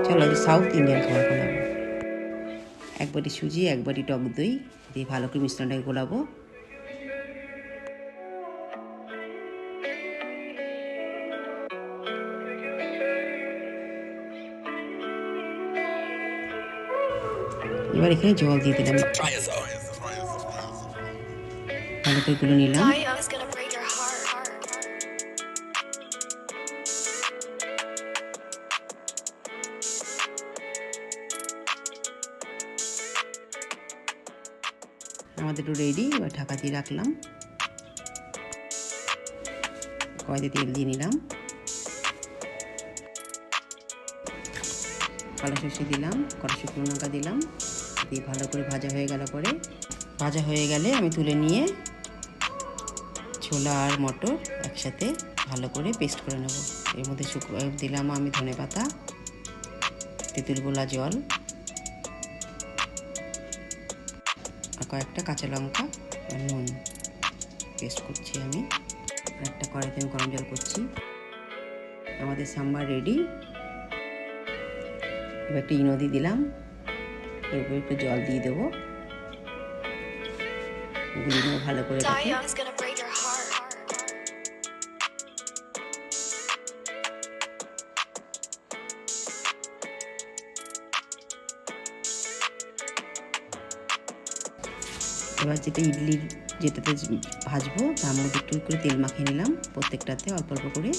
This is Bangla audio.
চলো আজ সাউথ ইন্ডিয়ান খাবার বানাবো। এক বাটি সুজি, এক বাটি টক দই দিয়ে ভালো করে মিশ্রণটাকে গোলাবো। এবার এখানে জল দিয়ে দিলাম, ভালো করে গুলে নিলাম। আমাদের একটু রেডি। এবার ঢাকা দিয়ে রাখলাম। কড়াইতে তেল দিয়ে নিলাম, কালো সরষে দিলাম, কড়া শুকনো লঙ্কা দিলাম, দিয়ে ভালো করে ভাজা হয়ে গেলে আমি তুলে নিয়ে ছোলা আর মটর একসাথে ভালো করে পেস্ট করে নেব। এর মধ্যে দিলাম আমি ধনেপাতা, তেঁতুল গোলা জল আর কয়েকটা কাঁচা লঙ্কা আর নুন পেস্ট করছি আমি। আর একটা কড়াইতে আমি গরম জল করছি। আমাদের সাম্বার রেডি। এবার একটা ইনো দিয়ে দিলাম, এর উপরে একটু জল দিয়ে দেবো, গুলিয়ে নেবো ভালো করে। এবার যেটাতে ভাজবো তার মধ্যে একটু করে তেল মাখিয়ে নিলাম, প্রত্যেকটাতে অল্প অল্প করে।